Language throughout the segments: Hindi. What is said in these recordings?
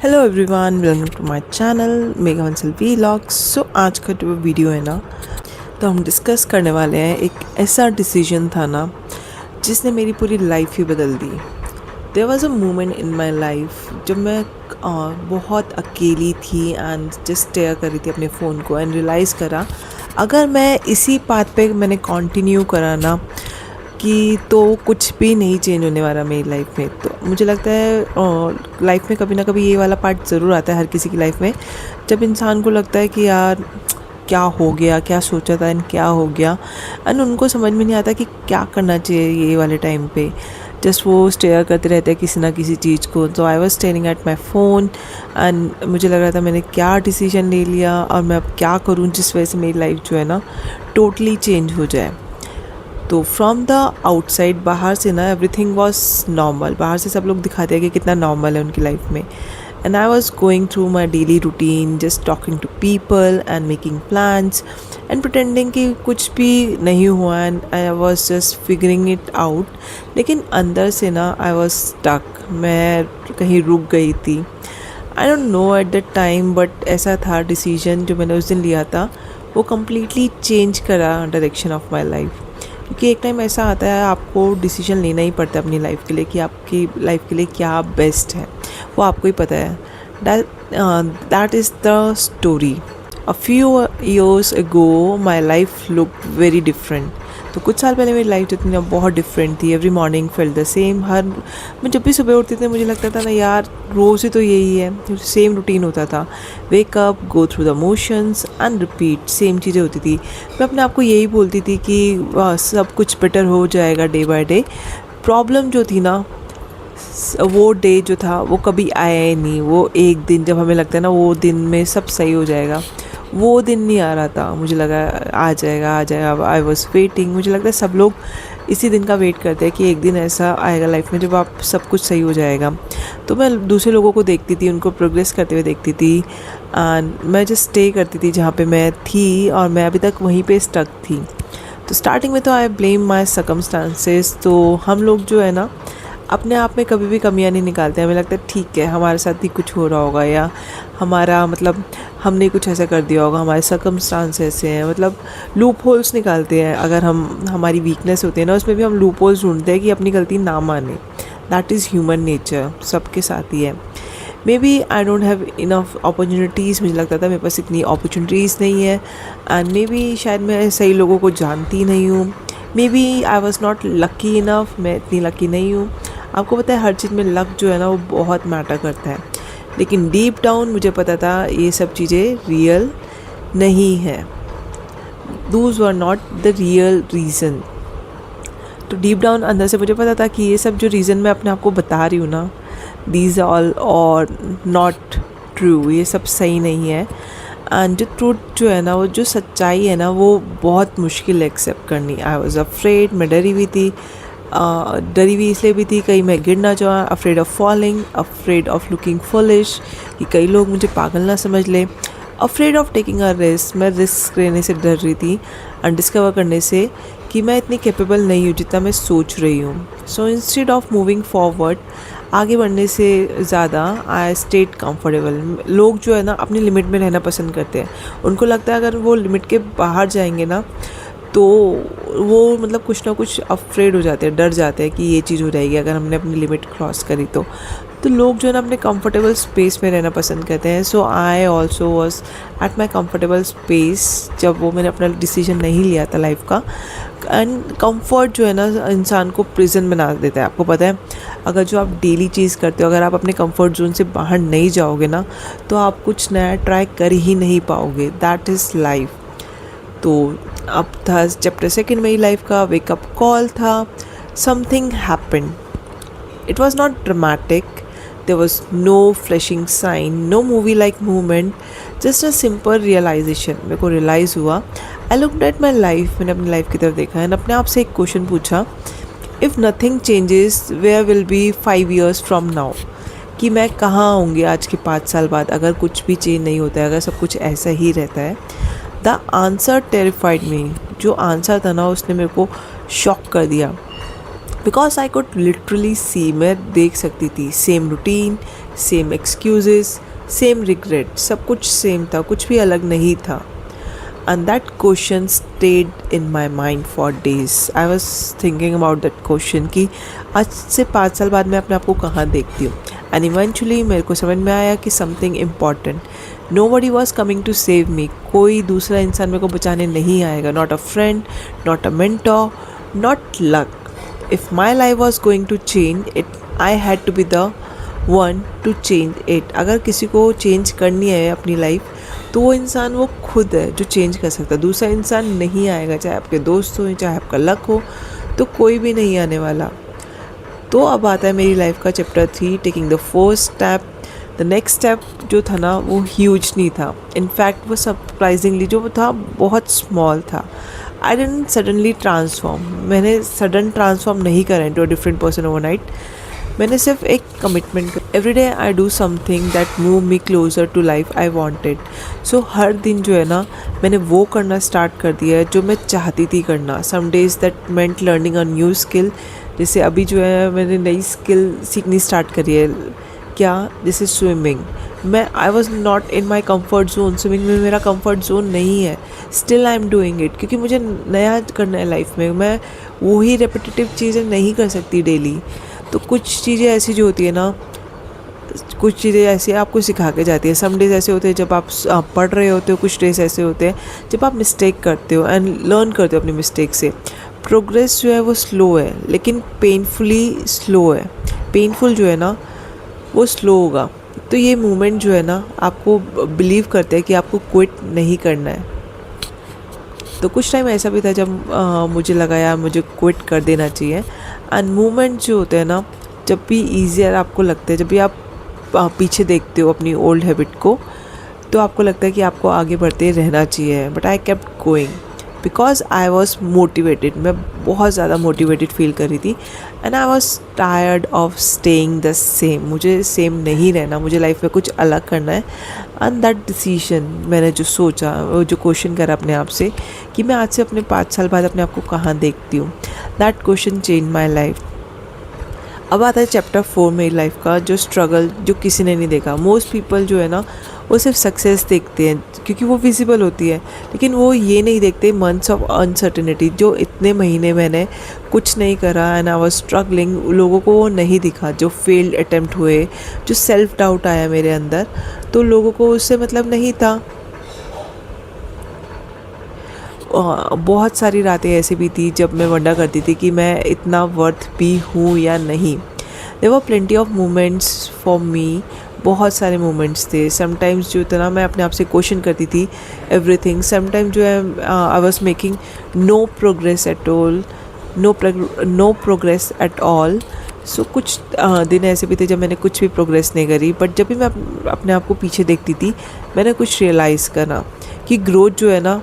Hello everyone, welcome to my channel Megha Bansal vlogs. So आज का जो वीडियो है ना, तो हम डिस्कस करने वाले हैं एक ऐसा डिसीजन था ना जिसने मेरी पूरी लाइफ ही बदल दी। There was a moment in my life जब मैं बहुत अकेली थी एंड जस्ट स्टेयर कर रही थी अपने फ़ोन को एंड रियलाइज़ करा अगर मैं इसी पाथ पे मैंने कंटिन्यू करा ना कि तो कुछ भी नहीं चेंज होने वाला मेरी लाइफ में। तो मुझे लगता है लाइफ में कभी ना कभी ये वाला पार्ट ज़रूर आता है हर किसी की लाइफ में, जब इंसान को लगता है कि यार क्या हो गया, क्या सोचा था एंड क्या हो गया, एंड उनको समझ में नहीं आता कि क्या करना चाहिए ये वाले टाइम पे। जस्ट वो स्टेयर करते रहते हैं किसी ना किसी चीज़ को। तो I was staring at my phone and मुझे लग रहा था मैंने क्या डिसीजन ले लिया और मैं अब क्या करूँ जिस वजह से मेरी लाइफ जो है ना टोटली चेंज हो जाए। तो फ्रॉम द आउटसाइड, बाहर से ना एवरीथिंग वॉज नॉर्मल, बाहर से सब लोग दिखाते हैं कि कितना नॉर्मल है उनकी लाइफ में। And I was going through my daily routine, just talking to people and making plans and pretending कि कुछ भी नहीं हुआ and I was just figuring it out. लेकिन अंदर से ना आई वॉज स्टक, मैं कहीं रुक गई थी। I don't know at the time, but ऐसा था डिसीजन जो मैंने उस दिन लिया था वो कम्प्लीटली चेंज करा डायरेक्शन ऑफ माई लाइफ। क्योंकि एक टाइम ऐसा आता है आपको डिसीजन लेना ही पड़ता है अपनी लाइफ के लिए कि आपकी लाइफ के लिए क्या बेस्ट है, वो आपको ही पता है। That is the story. A few years ago my life look very different. तो कुछ साल पहले मेरी लाइफ जितनी बहुत डिफरेंट थी। Every morning felt the same. मैं जब भी सुबह उठती थी मुझे लगता था ना यार रोज़ ही तो यही है, सेम रूटीन होता था। Wake up, go through the motions and repeat, same चीज़ें होती थी। मैं अपने आप को यही बोलती थी कि सब कुछ बेटर हो जाएगा डे बाय डे। प्रॉब्लम जो थी ना, वो डे जो था वो कभी आया ही नहीं। वो एक दिन जब हमें लगता है ना वो दिन में सब सही हो जाएगा, वो दिन नहीं आ रहा था। मुझे लगा आ जाएगा आ जाएगा। I was waiting. मुझे लगता है सब लोग इसी दिन का वेट करते हैं कि एक दिन ऐसा आएगा लाइफ में जब आप सब कुछ सही हो जाएगा। तो मैं दूसरे लोगों को देखती थी, उनको प्रोग्रेस करते हुए देखती थी एंड मैं जस्ट स्टे करती थी जहाँ पे मैं थी और मैं अभी तक वहीं पे स्टक थी। तो स्टार्टिंग में तो आई ब्लेम माई सर्कमस्टांसेस। तो हम लोग जो है ना अपने आप में कभी भी कमियां नहीं निकालते। हमें लगता है ठीक है हमारे साथ ही कुछ हो रहा होगा, या हमारा मतलब हमने कुछ ऐसा कर दिया होगा, हमारे सर्कमस्टांस ऐसे हैं। मतलब लूप होल्स निकालते हैं। अगर हम हमारी वीकनेस होती है ना उसमें भी हम लूप होल्स ढूंढते हैं कि अपनी गलती ना माने। दैट इज़ ह्यूमन नेचर, सबके साथ ही है। Maybe I don't have enough opportunities. मुझे लगता था मेरे पास इतनी अपॉर्चुनिटीज़ नहीं है एंड मे बी शायद मैं सही लोगों को जानती नहीं हूँ। Maybe I was not lucky enough, मैं इतनी लकी नहीं हूँ। आपको पता है हर चीज़ में लक जो है ना वो बहुत मैटर करता है। लेकिन डीप डाउन मुझे पता था ये सब चीज़ें रियल नहीं है। Those were not the real reason. तो डीप डाउन अंदर से मुझे पता था कि ये सब जो रीज़न मैं अपने आप को बता रही हूँ ना, दीज ऑल और नॉट ट्रू, ये सब सही नहीं है। एंड जो ट्रूथ जो है ना, वो जो सच्चाई है ना, वो बहुत मुश्किल है एक्सेप्ट करनी। आई वॉज अफ्रेड, मैं डरी हुई थी। डरी हुई इसलिए भी थी कहीं मैं गिर ना जाऊँ। Afraid of falling, afraid of looking foolish, कि कई लोग मुझे पागल ना समझ ले। Afraid of taking a risk, मैं रिस्क लेने से डर रही थी एंड डिस्कवर करने से कि मैं इतनी कैपेबल नहीं हूँ जितना मैं सोच रही हूँ। So instead of moving forward, आगे बढ़ने से ज़्यादा आई स्टेट कंफर्टेबल। लोग जो है ना अपनी लिमिट में रहना पसंद करते हैं। उनको लगता है अगर वो लिमिट के बाहर जाएंगे ना तो वो मतलब कुछ ना कुछ अफ्रेड हो जाते हैं, डर जाते हैं कि ये चीज़ हो जाएगी अगर हमने अपनी लिमिट क्रॉस करी तो लोग जो है ना अपने कंफर्टेबल स्पेस में रहना पसंद करते हैं। So I also was at my comfortable space जब वो मैंने अपना डिसीजन नहीं लिया था लाइफ का। एंड कंफर्ट जो है ना इंसान को प्रिजन बना देता है। आपको पता है अगर जो आप डेली चीज़ करते हो, अगर आप अपने कंफर्ट जोन से बाहर नहीं जाओगे ना तो आप कुछ नया ट्राई कर ही नहीं पाओगे। That is life. तो अब था चैप्टर सेकेंड मेरी लाइफ का, वेकअप कॉल था। Something happened. It was not dramatic, there was no flashing sign, no movie like movement, just a simple realisation. मेरे को रियलाइज़ हुआ। I looked at my life, मैंने अपनी लाइफ की तरफ देखा एंड अपने आप से एक क्वेश्चन पूछा, if nothing changes where will be 5 years from now, कि मैं कहाँ होंगी आज के 5 साल बाद अगर कुछ भी चेंज नहीं होता है, अगर सब कुछ ऐसा ही रहता है। द आंसर टेरिफाइड मी। जो आंसर था ना उसने मेरे को शॉक कर दिया। Because I could literally see, मैं देख सकती थी same routine, same excuses, same regret, सब कुछ सेम था, कुछ भी अलग नहीं था. And that question stayed in my mind for days. I was thinking about that question कि आज से 5 साल बाद मैं अपने आप को कहाँ देखती हूँ. And eventually मेरे को समझ में आया कि something important. Nobody was coming to save me. कोई दूसरा इंसान मेरे को बचाने नहीं आएगा. Not a friend, not a mentor, not luck. If my life was going to change it, I had to be the one to change it. अगर किसी को चेंज करनी है अपनी लाइफ तो वो इंसान वो खुद है जो चेंज कर सकता है. दूसरा इंसान नहीं आएगा, चाहे आपके दोस्त हो, चाहे आपका लक हो, तो कोई भी नहीं आने वाला. तो अब आता है मेरी लाइफ का chapter 3, taking the first step. The next step जो था ना वो ह्यूज नहीं था. इनफैक्ट वो सरप्राइजिंगली जो था बहुत स्मॉल था. I didn't suddenly transform. मैंने सडन ट्रांसफॉर्म नहीं करा into a different person overnight. मैंने सिर्फ एक commitment. Every day I do something that move me closer to life I wanted. So हर दिन जो है ना मैंने वो करना स्टार्ट कर दिया है जो मैं चाहती थी करना. Some days that meant learning a new skill. जैसे अभी जो है मैंने नई स्किल सीखनी स्टार्ट करी है. क्या? जैसे स्विमिंग. मैं I was not in my comfort zone. Swimming में मेरा कम्फर्ट जोन नहीं है. Still I am doing it क्योंकि मुझे नया करना है लाइफ में. मैं वही रेपिटेटिव चीज़ें नहीं कर सकती डेली. तो कुछ चीज़ें ऐसी जो होती है ना, कुछ चीज़ें ऐसी आपको सिखा के जाती है. सम डेज ऐसे होते हैं जब आप पढ़ रहे होते हो, कुछ डेज ऐसे होते हैं जब आप मिस्टेक करते हो एंड लर्न करते हो अपनी मिस्टेक से. प्रोग्रेस जो है वो स्लो है लेकिन पेनफुली स्लो है. पेनफुल जो है ना वो स्लो होगा. तो ये मूवमेंट जो है ना आपको बिलीव करते हैं कि आपको क्विट नहीं करना है. तो कुछ टाइम ऐसा भी था जब मुझे लगा यार मुझे क्विट कर देना चाहिए. एंड मूवमेंट जो होते हैं ना, जब भी ईजियर आपको लगता है, जब भी आप पीछे देखते हो अपनी ओल्ड हैबिट को, तो आपको लगता है कि आपको आगे बढ़ते रहना चाहिए. But I kept going because I was motivated. मैं बहुत ज़्यादा मोटिवेटेड फील कर रही थी. And I was tired of staying the same. मुझे सेम नहीं रहना, मुझे लाइफ में कुछ अलग करना है. एंड दैट डिसीजन, मैंने जो सोचा, वो जो क्वेश्चन करा अपने आप से कि मैं आज से अपने 5 साल बाद अपने आप को कहाँ देखती हूँ, that question change my life. अब आता है चैप्टर 4 मेरी लाइफ का, जो स्ट्रगल जो किसी ने नहीं देखा. मोस्ट पीपल जो है ना वो सिर्फ सक्सेस देखते हैं क्योंकि वो विजिबल होती है, लेकिन वो ये नहीं देखते मंथ्स ऑफ अनसर्टेनिटी. जो इतने महीने मैंने कुछ नहीं करा एंड आई वाज स्ट्रगलिंग, लोगों को वो नहीं दिखा. जो फेल्ड अटेम्प्ट हुए, जो सेल्फ डाउट आया मेरे अंदर, तो लोगों को उससे मतलब नहीं था. बहुत सारी रातें ऐसी भी थी जब मैं वंडर करती थी कि मैं इतना वर्थ भी हूँ या नहीं. There were plenty of moments for me. बहुत सारे मोमेंट्स थे. समटाइम्स जो इतना मैं अपने आप से क्वेश्चन करती थी एवरीथिंग. समटाइम्स जो है I was making no progress at all, no progress at all. So कुछ दिन ऐसे भी थे जब मैंने कुछ भी प्रोग्रेस नहीं करी. बट जब भी मैं अपने आप को पीछे देखती थी, मैंने कुछ रियलाइज़ करा कि ग्रोथ जो है ना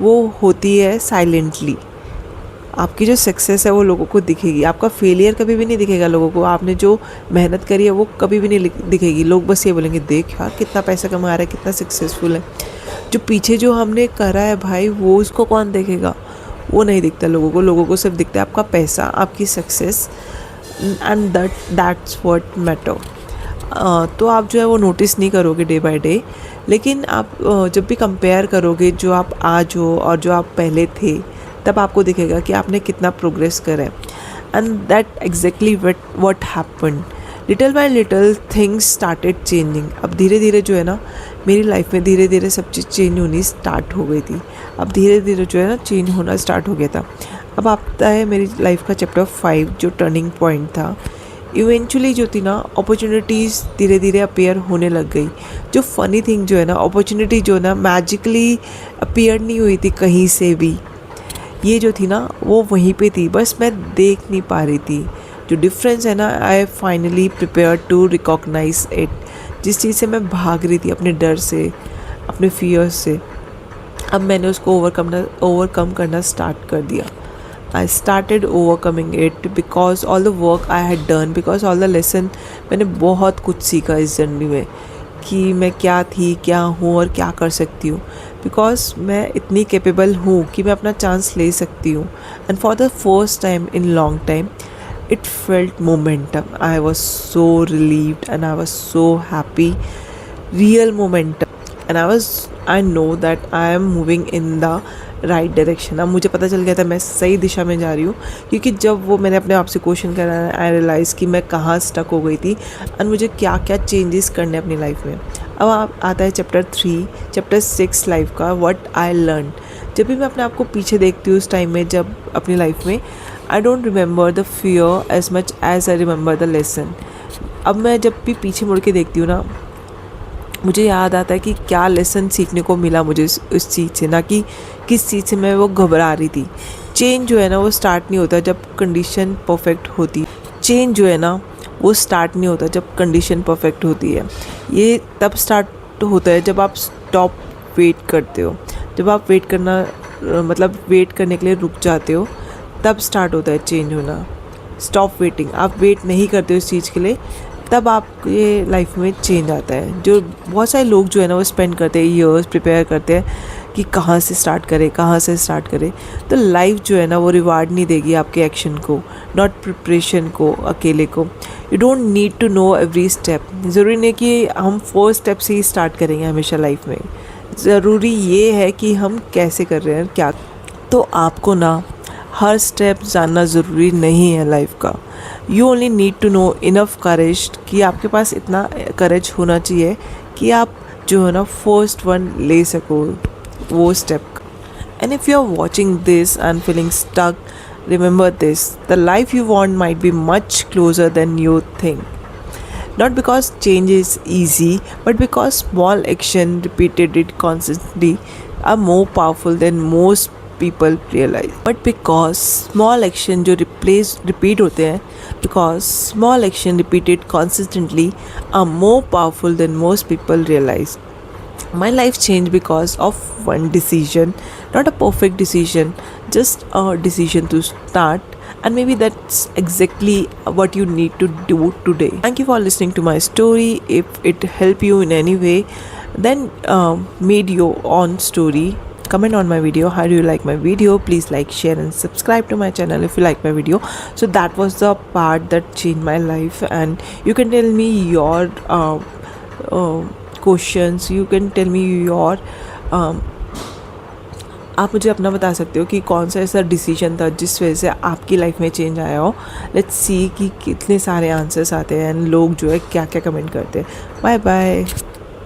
वो होती है साइलेंटली. आपकी जो सक्सेस है वो लोगों को दिखेगी. आपका फेलियर कभी भी नहीं दिखेगा लोगों को. आपने जो मेहनत करी है वो कभी भी नहीं दिखेगी. लोग बस ये बोलेंगे देख यार कितना पैसा कमा रहा है, कितना सक्सेसफुल है. जो पीछे जो हमने करा है भाई, वो उसको कौन देखेगा? वो नहीं दिखता लोगों को. लोगों को सिर्फ दिखता है आपका पैसा, आपकी success, and that's what matter. तो आप जो है वो नोटिस नहीं करोगे डे बाय डे. लेकिन आप जब भी कंपेयर करोगे जो आप आज हो और जो आप पहले थे, तब आपको दिखेगा कि आपने कितना प्रोग्रेस करा है. And that exactly what happened. Little bye little things started changing. अब धीरे धीरे जो है ना मेरी लाइफ में धीरे धीरे सब चीज़ चेंज होनी स्टार्ट हो गई थी. अब धीरे धीरे जो है ना चेंज होना स्टार्ट हो गया था. अब आता है मेरी लाइफ का चैप्टर 5 जो टर्निंग पॉइंट था. इवेंचुअली जो थी ना अपॉर्चुनिटीज़ धीरे धीरे अपेयर होने लग गई. जो फ़नी थिंग जो है ना, अपॉर्चुनिटी जो ना मैजिकली अपेयर नहीं हुई थी कहीं से भी. ये जो थी ना वो वहीं पे थी, बस मैं देख नहीं पा रही थी. जो डिफरेंस है ना, I finally prepare to recognise it. जिस चीज़ से मैं भाग रही थी, अपने डर से, अपने फियर्स से, अब मैंने उसको ओवरकम करना स्टार्ट कर दिया. I started overcoming it because all the work I had done, because all the lesson. मैंने बहुत कुछ सीखा इस जर्नी में कि मैं क्या थी, क्या हूँ और क्या कर सकती हूँ. बिकॉज मैं इतनी कैपेबल हूँ कि मैं अपना चांस ले सकती हूँ. And for the first time in long time it felt momentum. I was so relieved and I was so happy, real momentum. And I know that I am moving in the right direction. अब मुझे पता चल गया था मैं सही दिशा में जा रही हूँ, क्योंकि जब वो मैंने अपने आप से क्वेश्चन करा, आई रियलाइज़ कि मैं कहाँ स्टक हो गई थी एंड मुझे क्या क्या चेंजेस करने अपनी लाइफ में. अब आता है चैप्टर 6 लाइफ का, व्हाट आई लर्न. जब भी मैं अपने आप को पीछे देखती हूँ उस टाइम में, जब अपनी लाइफ में, I don't remember the fear as much as I remember the lesson. अब मैं जब भी पीछे मुड़ के देखती हूँ ना, मुझे याद आता है कि क्या लेसन सीखने को मिला मुझे उस चीज़ से, ना कि किस चीज़ से मैं वो घबरा रही थी. चेंज जो है ना वो स्टार्ट नहीं होता जब कंडीशन परफेक्ट होती. चेंज जो है ना वो स्टार्ट नहीं होता जब कंडीशन परफेक्ट होती है. ये तब स्टार्ट होता है जब आप स्टॉप वेट करते हो. जब आप वेट करना मतलब वेट करने के लिए रुक जाते हो, तब स्टार्ट होता है चेंज होना. स्टॉप वेटिंग, आप वेट नहीं करते हो इस चीज़ के लिए, तब आपके लाइफ में चेंज आता है. जो बहुत सारे लोग जो है ना वो स्पेंड करते हैं ईयर्स प्रिपेयर करते हैं कि कहाँ से स्टार्ट करें. तो लाइफ जो है ना वो रिवार्ड नहीं देगी आपके एक्शन को, नॉट प्रिपरेशन को, अकेले को. You don't need to know every step. ज़रूरी नहीं कि हम 4 स्टेप से ही स्टार्ट करेंगे हमेशा लाइफ में. ज़रूरी ये है कि हम कैसे कर रहे हैं, क्या. तो आपको ना हर स्टेप जानना ज़रूरी नहीं है लाइफ का. You only need to know enough courage, कि आपके पास इतना करेज होना चाहिए कि आप जो है ना फर्स्ट वन ले सको वो step. And if you are watching this and feeling stuck, remember this, the life you want might be much closer than you think. Not because change is easy, but because small action repeated it constantly are more powerful than most people realize. But because small action जो repeat होते हैं, because small action repeated consistently are more powerful than most people realize. My life changed because of one decision, not a perfect decision, just a decision to start. And maybe that's exactly what you need to do today. Thank you for listening to my story. If it helped you in any way, then made your own story. Comment on my video. How do you like my video? Please like, share and subscribe to my channel if you like my video. So that was the part that changed my life, and you can tell me your questions. You can tell me your आप मुझे अपना बता सकते हो कि कौन सा ऐसा डिसीजन था जिस वजह से आपकी लाइफ में चेंज आया हो. लेट्स सी कि कितने सारे आंसर्स आते हैं एंड लोग जो है क्या क्या कमेंट करते हैं. Bye bye.